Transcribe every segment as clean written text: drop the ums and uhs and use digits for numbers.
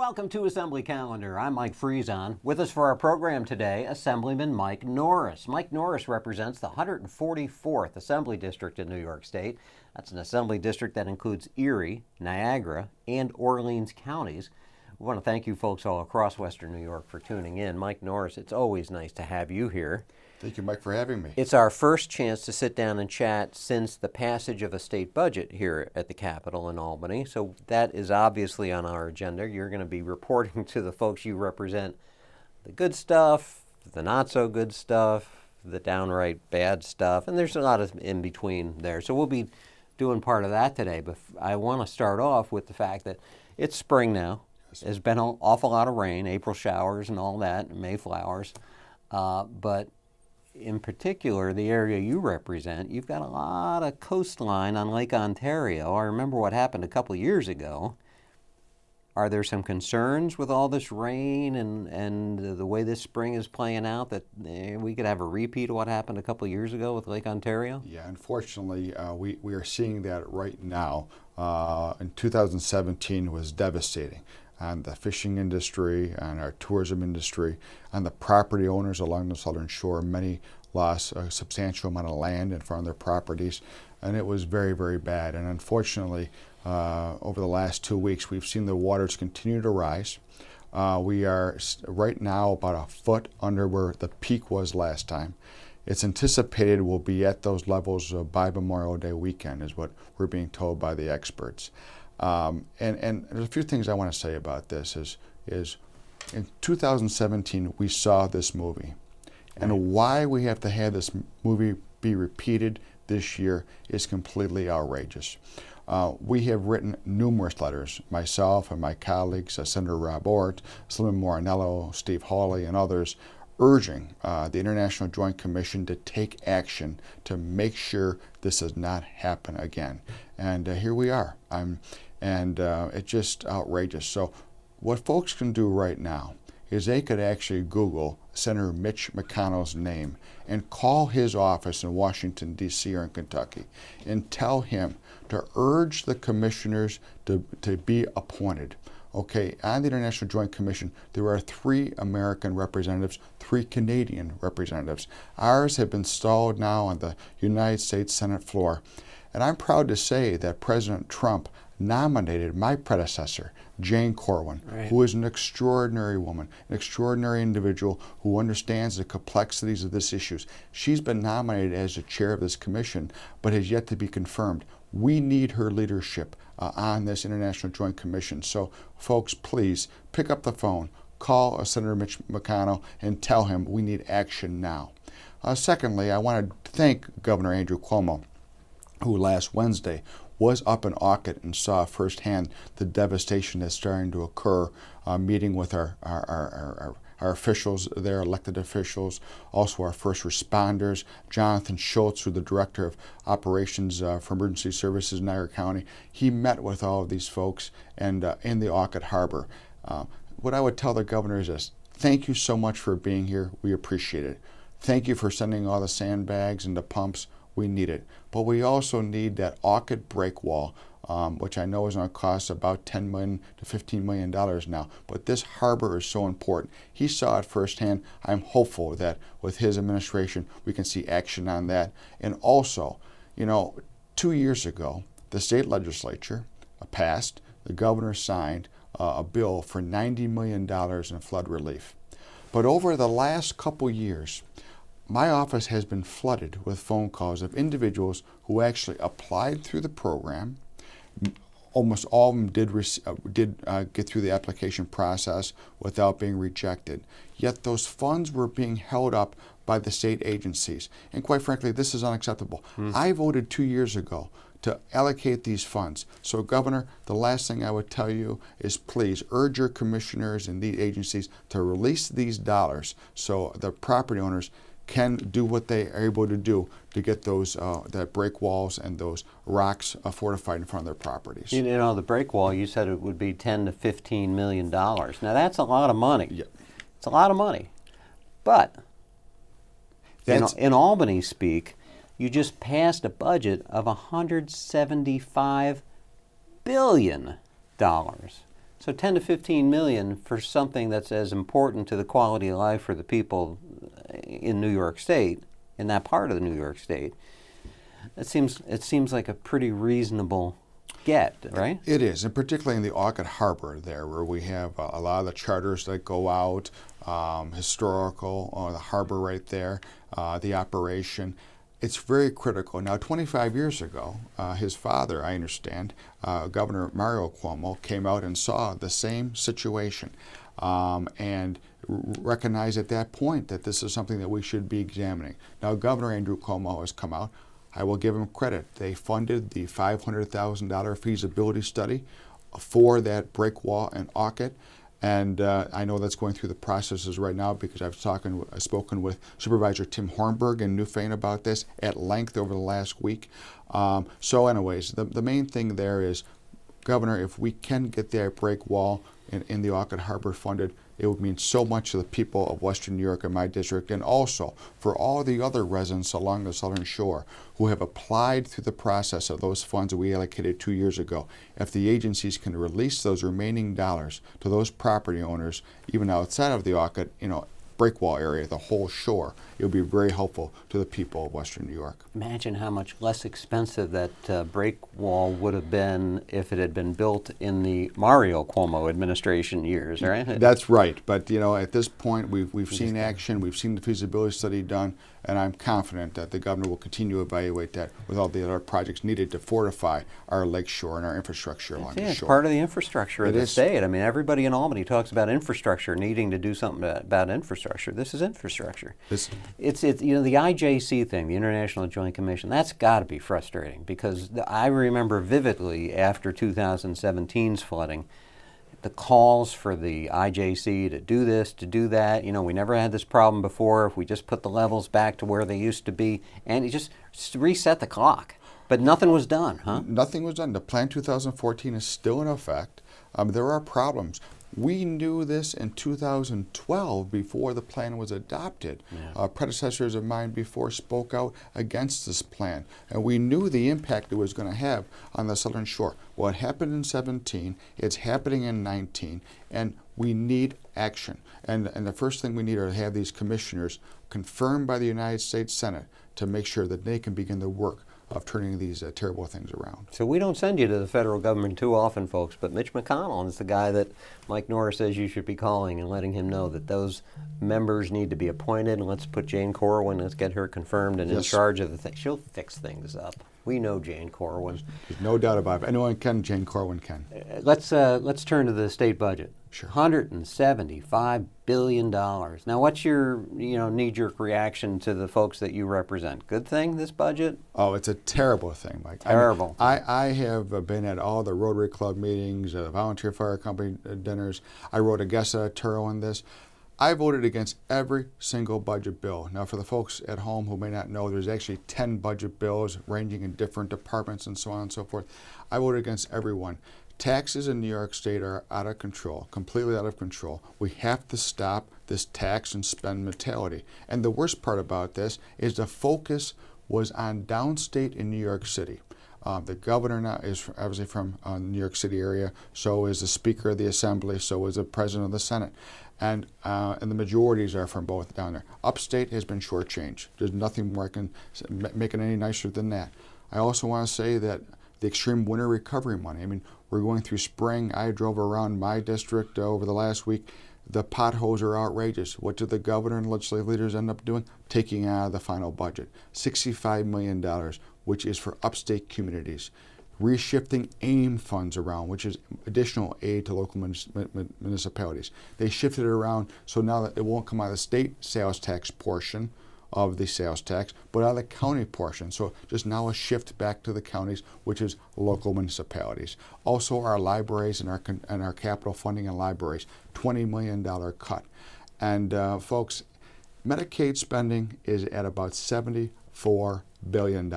Welcome to Assembly Calendar. I'm Mike Friesen. With us for our program today, Assemblyman Mike Norris. Mike Norris represents the 144th Assembly District in New York State. That's an Assembly District that includes Erie, Niagara, and Orleans counties. We want to thank you folks all across Western New York for tuning in. Mike Norris, it's always nice to have you here. Thank you, Mike, for having me. It's our first chance to sit down and chat since the passage of a state budget here at the Capitol in Albany. So that is obviously on our agenda. You're going to be reporting to the folks you represent the good stuff, the not so good stuff, the downright bad stuff, and there's a lot of in between there. So we'll be doing part of that today. But I want to start off with the fact that it's spring now. There's been an awful lot of rain, April showers and all that, Mayflowers. But in particular, the area you represent, you've got a lot of coastline on Lake Ontario. I remember what happened a couple of years ago. Are there some concerns with all this rain and the way this spring is playing out that we could have a repeat of what happened a couple of years ago with Lake Ontario? Yeah, unfortunately, we are seeing that right now. In 2017 was devastating on the fishing industry, on our tourism industry, on the property owners along the southern shore. Many lost a substantial amount of land in front of their properties, and it was very, very bad. And unfortunately, over the last 2 weeks, we've seen the waters continue to rise. We are right now about a foot under where the peak was last time. It's anticipated we'll be at those levels by Memorial Day weekend, is what we're being told by the experts. And there's a few things I want to say about this is in 2017 we saw this movie, and why we have to have this movie be repeated this year is completely outrageous. We have written numerous letters, myself and my colleagues, Senator Rob Ortt, Assemblyman Morinello, Steve Hawley, and others, urging the International Joint Commission to take action to make sure this does not happen again. And here we are. It's just outrageous. So what folks can do right now is they could actually Google Senator Mitch McConnell's name and call his office in Washington, D.C. or in Kentucky and tell him to urge the commissioners to be appointed. Okay, on the International Joint Commission, there are 3 American representatives, 3 Canadian representatives. Ours have been stalled now on the United States Senate floor. And I'm proud to say that President Trump nominated my predecessor, Jane Corwin, who is an extraordinary woman, an extraordinary individual who understands the complexities of this issue. She's been nominated as the chair of this commission, but has yet to be confirmed. We need her leadership on this International Joint Commission. So, folks, please pick up the phone, call Senator Mitch McConnell, and tell him we need action now. Secondly, I want to thank Governor Andrew Cuomo, who last Wednesday was up in Auckland and saw firsthand the devastation that's starting to occur, meeting with our officials there, elected officials, also our first responders, Jonathan Schultz, who's the Director of Operations for Emergency Services in Niagara County. He met with all of these folks and in the Auckland Harbor. What I would tell the governor is this: thank you so much for being here. We appreciate it. Thank you for sending all the sandbags and the pumps. We need it. But we also need that Auckland break wall, which I know is going to cost about $10 million to $15 million now. But this harbor is so important. He saw it firsthand. I'm hopeful that with his administration, we can see action on that. And also, 2 years ago, the state legislature passed, the governor signed a bill for $90 million in flood relief. But over the last couple years, my office has been flooded with phone calls of individuals who actually applied through the program. Almost all of them did get through the application process without being rejected. Yet those funds were being held up by the state agencies. And quite frankly, this is unacceptable. I voted 2 years ago to allocate these funds. So, Governor, the last thing I would tell you is please urge your commissioners and the agencies to release these dollars so the property owners can do what they are able to do to get those that break walls and those rocks fortified in front of their properties. The break wall, you said it would be $10 to $15 million. Now that's a lot of money. Yep. It's a lot of money. But in Albany speak, you just passed a budget of $175 billion. So 10 to 15 million for something that's as important to the quality of life for the people in New York State, in that part of the New York State, it seems like a pretty reasonable get, right? It is, and particularly in the Orchid Harbor there, where we have a lot of the charters that go out, historical, the harbor right there, the operation. It's very critical. Now, 25 years ago, his father, I understand, Governor Mario Cuomo, came out and saw the same situation and recognized at that point that this is something that we should be examining. Now, Governor Andrew Cuomo has come out. I will give him credit. They funded the $500,000 feasibility study for that break wall in Orchid. And I know that's going through the processes right now because I've spoken with Supervisor Tim Hornberg in Newfane about this at length over the last week. So anyways, the main thing there is, Governor, if we can get that break wall in the Orchid Harbor funded, it would mean so much to the people of Western New York and my district, and also for all the other residents along the Southern Shore who have applied through the process of those funds that we allocated 2 years ago. If the agencies can release those remaining dollars to those property owners, even outside of the Orchid, breakwall area, the whole shore, it would be very helpful to the people of Western New York. Imagine how much less expensive that break wall would have been if it had been built in the Mario Cuomo administration years, right? That's right. But at this point, we've seen action, we've seen the feasibility study done, and I'm confident that the governor will continue to evaluate that with all the other projects needed to fortify our lake shore and our infrastructure along the shore. It's part of the infrastructure of the state. I mean, everybody in Albany talks about infrastructure, needing to do something about infrastructure. This is infrastructure. It's the IJC thing, the International Joint Commission. That's got to be frustrating because I remember vividly after 2017's flooding, the calls for the IJC to do this, to do that. We never had this problem before. If we just put the levels back to where they used to be, and it just reset the clock. But nothing was done, huh? Nothing was done. The Plan 2014 is still in effect. There are problems. We knew this in 2012 before the plan was adopted. Yeah. Predecessors of mine before spoke out against this plan, and we knew the impact it was going to have on the Southern Shore. Well, it happened in 17, it's happening in 19, and we need action. And the first thing we need are to have these commissioners confirmed by the United States Senate to make sure that they can begin the work of turning these terrible things around. So we don't send you to the federal government too often, folks, but Mitch McConnell is the guy that Mike Norris says you should be calling and letting him know that those members need to be appointed. And let's put Jane Corwin, let's get her confirmed and in charge of the thing. She'll fix things up. We know Jane Corwin. There's no doubt about it. If anyone can, Jane Corwin can. Let's turn to the state budget. Sure. $175 billion. Now, what's your knee-jerk reaction to the folks that you represent? Good thing, this budget? Oh, it's a terrible thing, Mike. Terrible. I have been at all the Rotary Club meetings, volunteer fire company dinners. I wrote a guest editorial on this. I voted against every single budget bill. Now, for the folks at home who may not know, there's actually 10 budget bills ranging in different departments and so on and so forth. I voted against every one. Taxes in New York State are out of control, completely out of control. We have to stop this tax and spend mentality. And the worst part about this is the focus was on downstate in New York City. The governor now is obviously from the New York City area, so is the Speaker of the Assembly, so is the President of the Senate. And the majorities are from both down there. Upstate has been shortchanged. There's nothing more I can make it any nicer than that. I also want to say that the extreme winter recovery money, we're going through spring. I drove around my district over the last week. The potholes are outrageous. What did the governor and legislative leaders end up doing? Taking out of the final budget $65 million, which is for upstate communities. Reshifting AIM funds around, which is additional aid to local municipalities. They shifted it around so now that it won't come out of the state sales tax portion of the sales tax, but out of the county portion. So just now a shift back to the counties, which is local municipalities. Also our libraries and our capital funding in libraries, $20 million cut. And folks, Medicaid spending is at about $74 billion.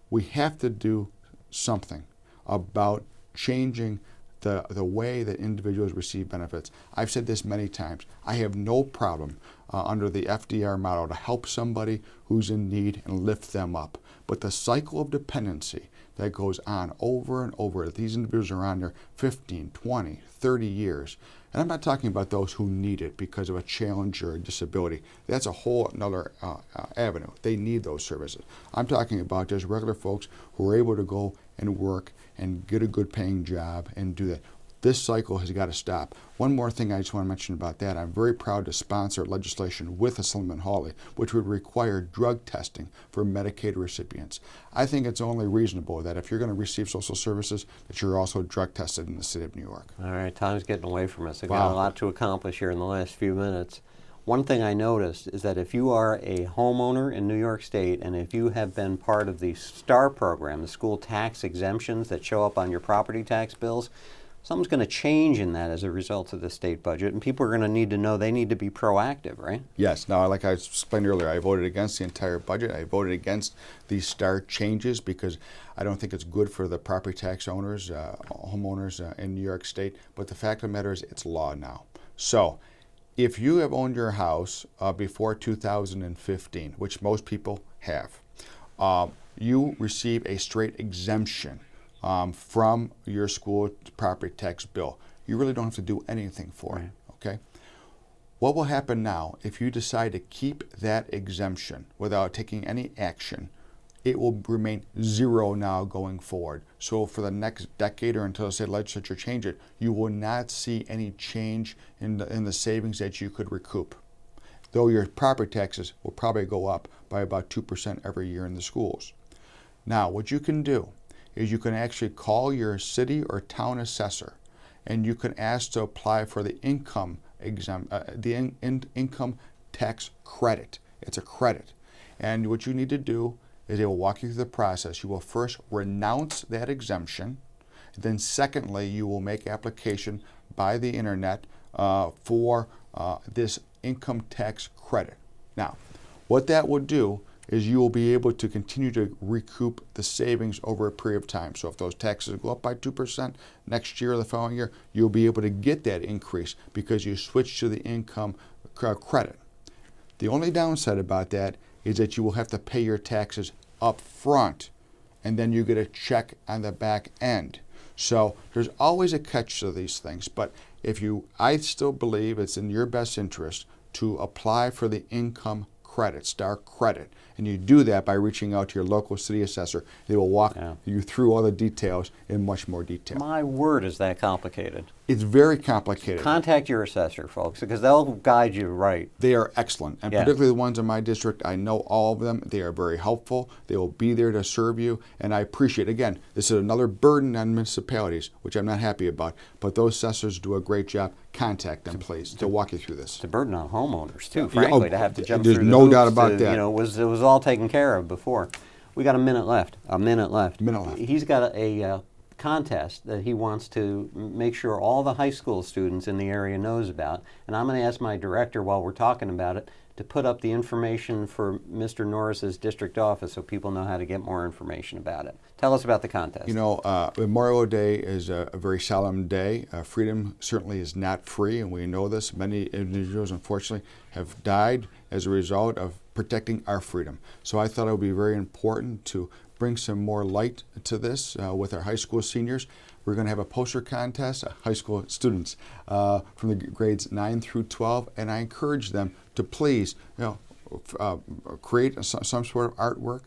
We have to do something about changing the way that individuals receive benefits. I've said this many times. I have no problem under the FDR model to help somebody who's in need and lift them up. But the cycle of dependency that goes on over and over, that these individuals are on there 15, 20, 30 years, and I'm not talking about those who need it because of a challenge or a disability. That's a whole another avenue. They need those services. I'm talking about just regular folks who are able to go and work and get a good paying job and do that. This cycle has got to stop. One more thing I just want to mention about that. I'm very proud to sponsor legislation with Assemblyman Hawley, which would require drug testing for Medicaid recipients. I think it's only reasonable that if you're going to receive social services, that you're also drug tested in the city of New York. All right, time's getting away from us. I've got a lot to accomplish here in the last few minutes. One thing I noticed is that if you are a homeowner in New York State and if you have been part of the STAR program, the school tax exemptions that show up on your property tax bills, something's going to change in that as a result of the state budget, and people are going to need to know they need to be proactive, right? Yes. Now, like I explained earlier, I voted against the entire budget. I voted against these STAR changes because I don't think it's good for the property tax owners, homeowners in New York State. But the fact of the matter is it's law now. So if you have owned your house before 2015, which most people have, you receive a straight exemption from your school property tax bill. You really don't have to do anything for it, okay? What will happen now if you decide to keep that exemption without taking any action? It will remain zero now going forward. So for the next decade or until the state legislature change it, you will not see any change in the savings that you could recoup. Though your property taxes will probably go up by about 2% every year in the schools. Now, what you can do is you can actually call your city or town assessor, and you can ask to apply for the income income tax credit. It's a credit, and what you need to do is they will walk you through the process. You will first renounce that exemption, then secondly, you will make application by the internet for this income tax credit. Now, what that will do is you will be able to continue to recoup the savings over a period of time. So if those taxes go up by 2% next year or the following year, you'll be able to get that increase because you switch to the income credit. The only downside about that is that you will have to pay your taxes up front, and then you get a check on the back end. So there's always a catch to these things, but I still believe it's in your best interest to apply for the income credit, STAR credit. And you do that by reaching out to your local city assessor. They will walk you through all the details in much more detail. My word, is that complicated? It's very complicated. Contact your assessor, folks, because they'll guide you right. They are excellent, and particularly the ones in my district. I know all of them. They are very helpful. They will be there to serve you, and I appreciate, again, this is another burden on municipalities, which I'm not happy about, but those assessors do a great job. Contact them, please, to walk you through this. It's a burden on homeowners, too, frankly, to have to jump through the no hoops doubt about that. You know, it was all taken care of before. We got a minute left. He's got a contest that he wants to make sure all the high school students in the area knows about, and I'm going to ask my director while we're talking about it to put up the information for Mr. Norris's district office so people know how to get more information about it. Tell us about the contest. You know, Memorial Day is a very solemn day. Freedom certainly is not free, and we know this. Many individuals, unfortunately, have died as a result of protecting our freedom. So I thought it would be very important to bring some more light to this with our high school seniors. We're going to have a poster contest, high school students from the grades 9 through 12, and I encourage them to please, create some sort of artwork.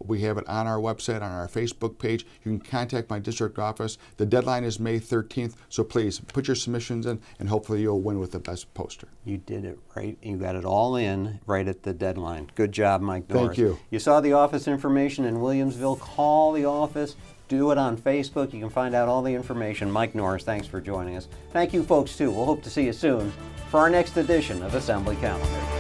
We have it on our website, on our Facebook page. You can contact my district office. The deadline is May 13th, so please put your submissions in, and hopefully you'll win with the best poster. You did it right. You got it all in right at the deadline. Good job, Mike Norris. Thank you. You saw the office information in Williamsville. Call the office. Do it on Facebook. You can find out all the information. Mike Norris, thanks for joining us. Thank you, folks, too. We'll hope to see you soon for our next edition of Assembly Calendar.